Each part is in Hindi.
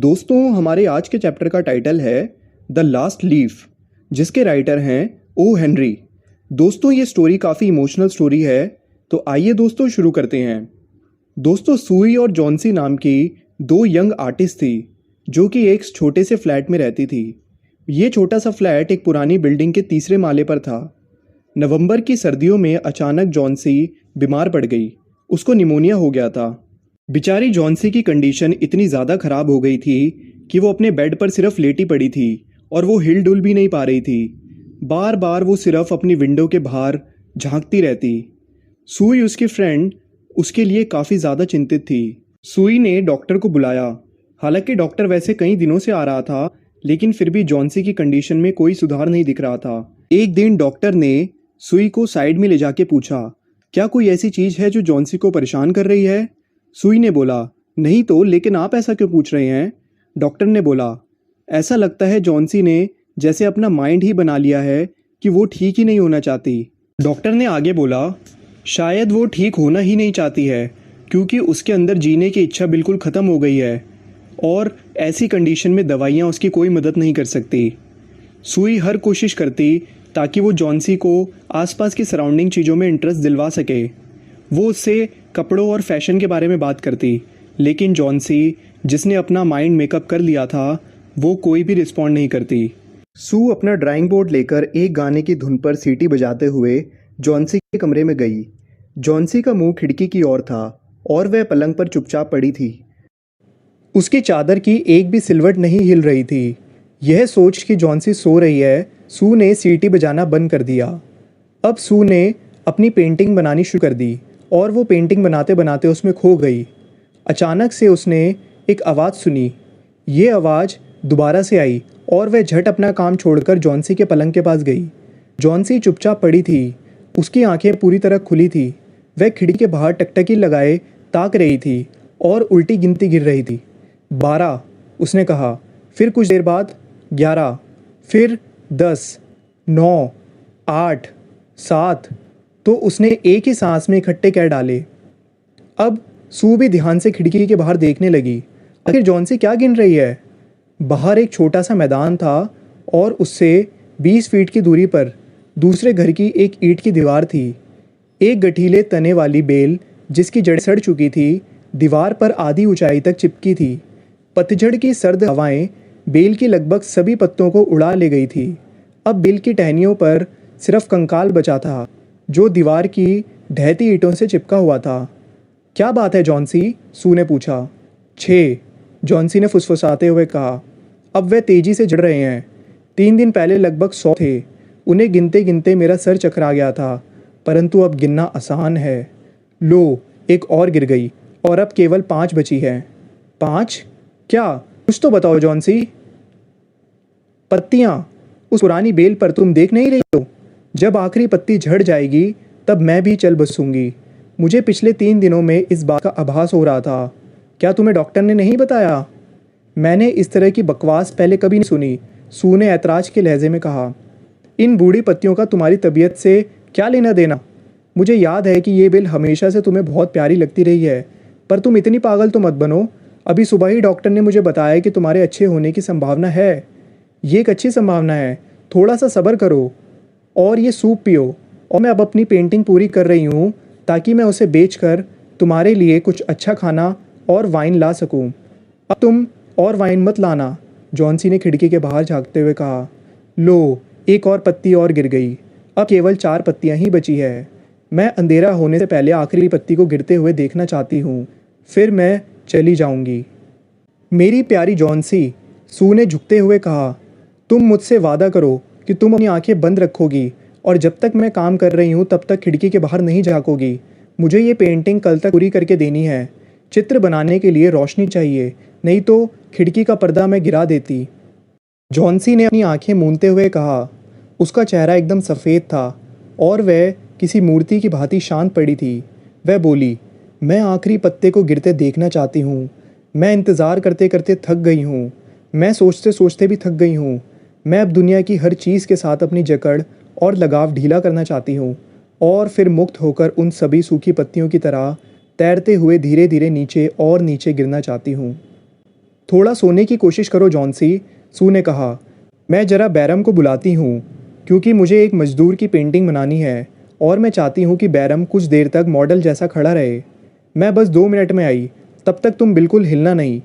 दोस्तों हमारे आज के चैप्टर का टाइटल है द लास्ट लीफ, जिसके राइटर हैं ओ हेनरी। दोस्तों ये स्टोरी काफ़ी इमोशनल स्टोरी है, तो आइए दोस्तों शुरू करते हैं। दोस्तों सुई और जॉन्सी नाम की दो यंग आर्टिस्ट थी जो कि एक छोटे से फ्लैट में रहती थी। ये छोटा सा फ्लैट एक पुरानी बिल्डिंग के तीसरे माले पर था। नवंबर की सर्दियों में अचानक जॉन्सी बीमार पड़ गई। उसको निमोनिया हो गया था। बेचारी जॉन्सी की कंडीशन इतनी ज़्यादा ख़राब हो गई थी कि वो अपने बेड पर सिर्फ लेटी पड़ी थी और वो हिल डुल भी नहीं पा रही थी। बार बार वो सिर्फ अपनी विंडो के बाहर झांकती रहती। सुई उसकी फ्रेंड उसके लिए काफ़ी ज़्यादा चिंतित थी। सुई ने डॉक्टर को बुलाया। हालांकि डॉक्टर वैसे कई दिनों से आ रहा था, लेकिन फिर भी जॉन्सी की कंडीशन में कोई सुधार नहीं दिख रहा था। एक दिन डॉक्टर ने सुई को साइड में ले जाके पूछा, क्या कोई ऐसी चीज़ है जो जॉन्सी को परेशान कर रही है? सुई ने बोला, नहीं तो, लेकिन आप ऐसा क्यों पूछ रहे हैं? डॉक्टर ने बोला, ऐसा लगता है जॉन्सी ने जैसे अपना माइंड ही बना लिया है कि वो ठीक ही नहीं होना चाहती। डॉक्टर ने आगे बोला, शायद वो ठीक होना ही नहीं चाहती है क्योंकि उसके अंदर जीने की इच्छा बिल्कुल ख़त्म हो गई है और ऐसी कंडीशन में दवाइयाँ उसकी कोई मदद नहीं कर सकती। सुई हर कोशिश करती ताकि वो जॉन्सी को आसपास की सराउंडिंग चीज़ों में इंटरेस्ट दिलवा सके। वो उससे कपड़ों और फैशन के बारे में बात करती, लेकिन जॉन्सी, जिसने अपना माइंड मेकअप कर लिया था, वो कोई भी रिस्पॉन्ड नहीं करती। सू अपना ड्राइंग बोर्ड लेकर एक गाने की धुन पर सीटी बजाते हुए जॉन्सी के कमरे में गई। जॉन्सी का मुंह खिड़की की ओर था और वह पलंग पर चुपचाप पड़ी थी। उसकी चादर की एक भी सिलवट नहीं हिल रही थी। यह सोच कि जॉन्सी सो रही है, सू ने सीटी बजाना बंद कर दिया। अब सू ने अपनी पेंटिंग बनानी शुरू कर दी और वो पेंटिंग बनाते बनाते उसमें खो गई। अचानक से उसने एक आवाज़ सुनी। ये आवाज़ दोबारा से आई और वह झट अपना काम छोड़कर जॉन्सी के पलंग के पास गई। जॉन्सी चुपचाप पड़ी थी। उसकी आंखें पूरी तरह खुली थी। वह खिड़की के बाहर टकटकी लगाए ताक रही थी और उल्टी गिनती गिर रही थी। 12 उसने कहा। फिर कुछ देर बाद 11, फिर 10, 9, 8, 7। तो उसने एक ही सांस में इकट्ठे कह डाले। अब सू भी ध्यान से खिड़की के बाहर देखने लगी। आखिर जॉन्सी क्या गिन रही है? बाहर एक छोटा सा मैदान था और उससे 20 फीट की दूरी पर दूसरे घर की एक ईंट की दीवार थी। एक गठीले तने वाली बेल जिसकी जड़ सड़ चुकी थी, दीवार पर आधी ऊंचाई तक चिपकी थी। पतझड़ की सर्द हवाएं बेल की लगभग सभी पत्तों को उड़ा ले गई थी। अब बेल की टहनियों पर सिर्फ कंकाल बचा था जो दीवार की ढहती ईंटों से चिपका हुआ था। क्या बात है जॉन्सी? सू ने पूछा। 6, जॉन्सी ने फुसफुसाते हुए कहा। अब वे तेजी से जड़ रहे हैं। 3 दिन पहले लगभग 100 थे। उन्हें गिनते गिनते मेरा सर चकरा गया था, परंतु अब गिनना आसान है। लो, एक और गिर गई और अब केवल 5 बची है। 5? क्या? कुछ तो बताओ जॉन्सी। पत्तियां उस पुरानी बेल पर तुम देख नहीं रही हो? जब आखिरी पत्ती झड़ जाएगी तब मैं भी चल बसूंगी। मुझे पिछले 3 दिनों में इस बात का आभास हो रहा था। क्या तुम्हें डॉक्टर ने नहीं बताया? मैंने इस तरह की बकवास पहले कभी नहीं सुनी, सू ने ऐतराज के लहजे में कहा। इन बूढ़ी पत्तियों का तुम्हारी तबीयत से क्या लेना देना? मुझे याद है कि ये बेल हमेशा से तुम्हें बहुत प्यारी लगती रही है, पर तुम इतनी पागल तो मत बनो। अभी सुबह ही डॉक्टर ने मुझे बताया कि तुम्हारे अच्छे होने की संभावना है। ये एक अच्छी संभावना है, थोड़ा सा सब्र करो और ये सूप पियो। और मैं अब अपनी पेंटिंग पूरी कर रही हूँ ताकि मैं उसे बेचकर तुम्हारे लिए कुछ अच्छा खाना और वाइन ला सकूँ। अब तुम और वाइन मत लाना, जॉन्सी ने खिड़की के बाहर झांकते हुए कहा। लो, एक और पत्ती और गिर गई। अब केवल 4 पत्तियाँ ही बची है। मैं अंधेरा होने से पहले आखिरी पत्ती को गिरते हुए देखना चाहती हूँ, फिर मैं चली जाऊँगी। मेरी प्यारी जॉन्सी, सू ने झुकते हुए कहा, तुम मुझसे वादा करो कि तुम अपनी आंखें बंद रखोगी और जब तक मैं काम कर रही हूँ तब तक खिड़की के बाहर नहीं झांकोगी। मुझे ये पेंटिंग कल तक पूरी करके देनी है। चित्र बनाने के लिए रोशनी चाहिए, नहीं तो खिड़की का पर्दा मैं गिरा देती। जॉन्सी ने अपनी आंखें मूंदते हुए कहा। उसका चेहरा एकदम सफ़ेद था और वह किसी मूर्ति की भांति शांत पड़ी थी। वह बोली, मैं आखिरी पत्ते को गिरते देखना चाहती हूँ। मैं इंतज़ार करते करते थक गई हूँ। मैं सोचते सोचते भी थक गई हूँ। मैं अब दुनिया की हर चीज़ के साथ अपनी जकड़ और लगाव ढीला करना चाहती हूँ और फिर मुक्त होकर उन सभी सूखी पत्तियों की तरह तैरते हुए धीरे धीरे नीचे और नीचे गिरना चाहती हूँ। थोड़ा सोने की कोशिश करो जॉन्सी, सू ने कहा। मैं जरा बैरम को बुलाती हूँ क्योंकि मुझे एक मजदूर की पेंटिंग बनानी है और मैं चाहती हूँ कि बैरम कुछ देर तक मॉडल जैसा खड़ा रहे। मैं बस 2 मिनट में आई, तब तक तुम बिल्कुल हिलना नहीं।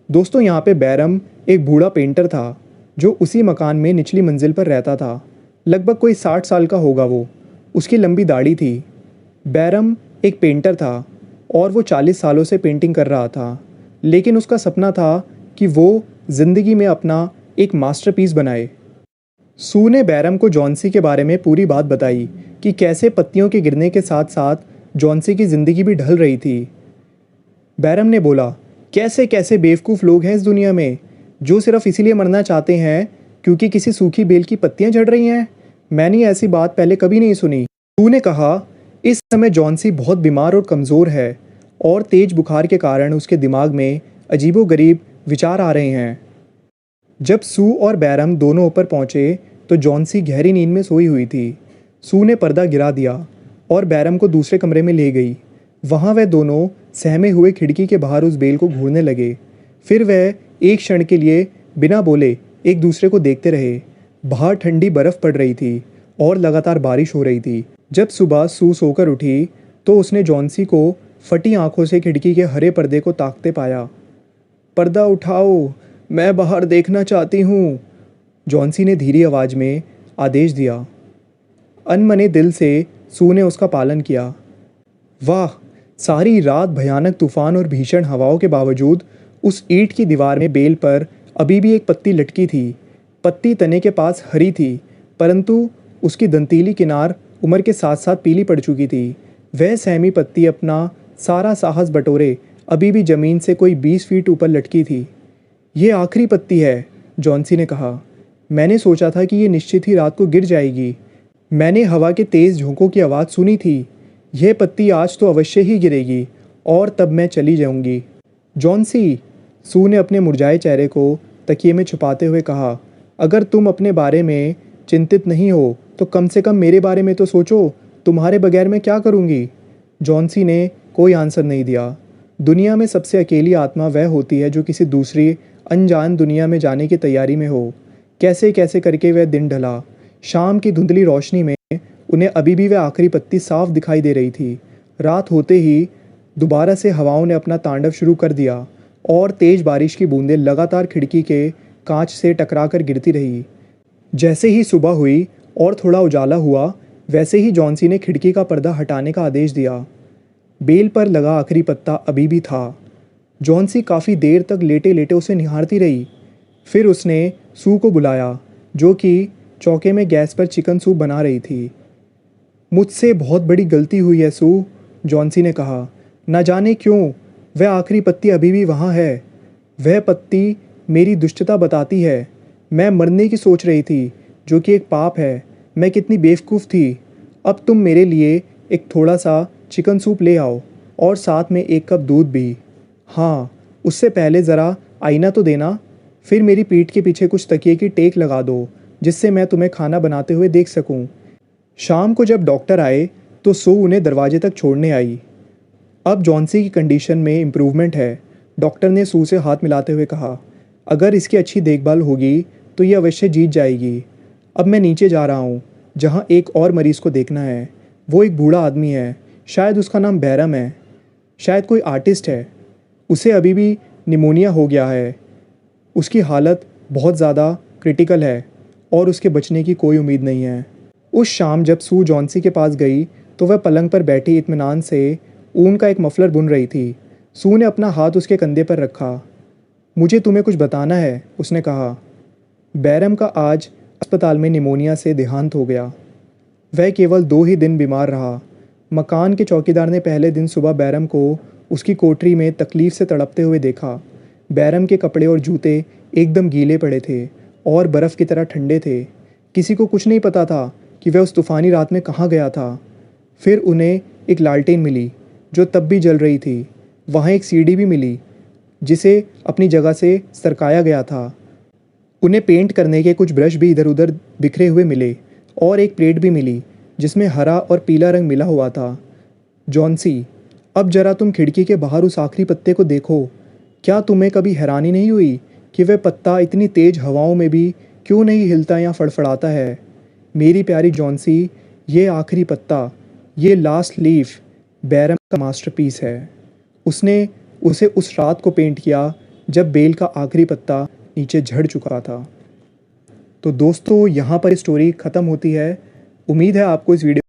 दोस्तों, यहाँ पे बैरम एक बूढ़ा पेंटर था जो उसी मकान में निचली मंजिल पर रहता था। लगभग कोई 60 साल का होगा वो। उसकी लंबी दाढ़ी थी। बैरम एक पेंटर था और वो 40 सालों से पेंटिंग कर रहा था, लेकिन उसका सपना था कि वो ज़िंदगी में अपना एक मास्टरपीस बनाए। सू ने बैरम को जॉन्सी के बारे में पूरी बात बताई कि कैसे पत्तियों के गिरने के साथ साथ जॉन्सी की ज़िंदगी भी ढल रही थी। बैरम ने बोला, कैसे कैसे बेवकूफ़ लोग हैं इस दुनिया में जो सिर्फ इसीलिए मरना चाहते हैं क्योंकि किसी सूखी बेल की पत्तियां झड़ रही हैं। मैंने ऐसी बात पहले कभी नहीं सुनी। सू ने कहा, इस समय जॉन्सी बहुत बीमार और कमज़ोर है और तेज बुखार के कारण उसके दिमाग में अजीबोगरीब विचार आ रहे हैं। जब सू और बैरम दोनों ऊपर पहुंचे तो जॉन्सी गहरी नींद में सोई हुई थी। सू ने पर्दा गिरा दिया और बैरम को दूसरे कमरे में ले गई। वहाँ वह दोनों सहमे हुए खिड़की के बाहर उस बेल को घूरने लगे। फिर वह एक क्षण के लिए बिना बोले एक दूसरे को देखते रहे। बाहर ठंडी बर्फ़ पड़ रही थी और लगातार बारिश हो रही थी। जब सुबह सू सोकर उठी तो उसने जॉन्सी को फटी आंखों से खिड़की के हरे पर्दे को ताकते पाया। पर्दा उठाओ, मैं बाहर देखना चाहती हूँ, जॉन्सी ने धीरी आवाज़ में आदेश दिया। अनमने दिल से सू ने उसका पालन किया। वाह, सारी रात भयानक तूफान और भीषण हवाओं के बावजूद उस ईंट की दीवार में बेल पर अभी भी एक पत्ती लटकी थी। पत्ती तने के पास हरी थी, परंतु उसकी दंतीली किनार उम्र के साथ साथ पीली पड़ चुकी थी। वह सहमी पत्ती अपना सारा साहस बटोरे अभी भी ज़मीन से कोई 20 फीट ऊपर लटकी थी। ये आखिरी पत्ती है, जॉन्सी ने कहा। मैंने सोचा था कि ये निश्चित ही रात को गिर जाएगी। मैंने हवा के तेज़ झोंकों की आवाज़ सुनी थी। यह पत्ती आज तो अवश्य ही गिरेगी और तब मैं चली जाऊंगी। जॉन्सी, सू ने अपने मुरझाए चेहरे को तकिए में छुपाते हुए कहा, अगर तुम अपने बारे में चिंतित नहीं हो तो कम से कम मेरे बारे में तो सोचो। तुम्हारे बगैर मैं क्या करूंगी? जॉन्सी ने कोई आंसर नहीं दिया। दुनिया में सबसे अकेली आत्मा वह होती है जो किसी दूसरी अनजान दुनिया में जाने की तैयारी में हो। कैसे कैसे करके वह दिन ढला। शाम की धुंधली रोशनी में उन्हें अभी भी वह आखिरी पत्ती साफ दिखाई दे रही थी। रात होते ही दोबारा से हवाओं ने अपना तांडव शुरू कर दिया और तेज बारिश की बूंदें लगातार खिड़की के कांच से टकराकर गिरती रही। जैसे ही सुबह हुई और थोड़ा उजाला हुआ, वैसे ही जॉन्सी ने खिड़की का पर्दा हटाने का आदेश दिया। बेल पर लगा आखिरी पत्ता अभी भी था। जॉन्सी काफ़ी देर तक लेटे लेटे उसे निहारती रही। फिर उसने सू को बुलाया, जो कि चौके में गैस पर चिकन सूप बना रही थी। मुझसे बहुत बड़ी गलती हुई है सू, जॉन्सी ने कहा। न जाने क्यों वह आखिरी पत्ती अभी भी वहाँ है। वह पत्ती मेरी दुष्टता बताती है। मैं मरने की सोच रही थी, जो कि एक पाप है। मैं कितनी बेवकूफ़ थी। अब तुम मेरे लिए एक थोड़ा सा चिकन सूप ले आओ और साथ में एक कप दूध भी। हाँ, उससे पहले ज़रा आईना तो देना। फिर मेरी पीठ के पीछे कुछ तकिए की टेक लगा दो जिससे मैं तुम्हें खाना बनाते हुए देख सकूं। शाम को जब डॉक्टर आए तो सू उन्हें दरवाजे तक छोड़ने आई। अब जॉन्सी की कंडीशन में इम्प्रूवमेंट है, डॉक्टर ने सू से हाथ मिलाते हुए कहा। अगर इसकी अच्छी देखभाल होगी तो ये अवश्य जीत जाएगी। अब मैं नीचे जा रहा हूँ जहाँ एक और मरीज़ को देखना है। वो एक बूढ़ा आदमी है, शायद उसका नाम बैरम है, शायद कोई आर्टिस्ट है। उसे अभी भी निमोनिया हो गया है। उसकी हालत बहुत ज़्यादा क्रिटिकल है और उसके बचने की कोई उम्मीद नहीं है। उस शाम जब सू जॉन्सी के पास गई तो वह पलंग पर बैठी इत्मीनान से ऊन का एक मफलर बुन रही थी। सू ने अपना हाथ उसके कंधे पर रखा। मुझे तुम्हें कुछ बताना है, उसने कहा। बैरम का आज अस्पताल में निमोनिया से देहांत हो गया। वह केवल 2 ही दिन बीमार रहा। मकान के चौकीदार ने पहले दिन सुबह बैरम को उसकी कोठरी में तकलीफ़ से तड़पते हुए देखा। बैरम के कपड़े और जूते एकदम गीले पड़े थे और बर्फ़ की तरह ठंडे थे। किसी को कुछ नहीं पता था कि वह उस तूफ़ानी रात में कहाँ गया था। फिर उन्हें एक लालटेन मिली जो तब भी जल रही थी। वहाँ एक सीढ़ी भी मिली जिसे अपनी जगह से सरकाया गया था। उन्हें पेंट करने के कुछ ब्रश भी इधर उधर बिखरे हुए मिले और एक प्लेट भी मिली जिसमें हरा और पीला रंग मिला हुआ था। जॉन्सी, अब जरा तुम खिड़की के बाहर उस आखिरी पत्ते को देखो। क्या तुम्हें कभी हैरानी नहीं हुई कि वह पत्ता इतनी तेज हवाओं में भी क्यों नहीं हिलता या फड़फड़ाता है? मेरी प्यारी जॉन्सी, ये आखिरी पत्ता, ये लास्ट लीफ बैरम का मास्टरपीस है। उसने उसे उस रात को पेंट किया जब बेल का आखिरी पत्ता नीचे झड़ चुका था। तो दोस्तों, यहाँ पर स्टोरी ख़त्म होती है। उम्मीद है आपको इस वीडियो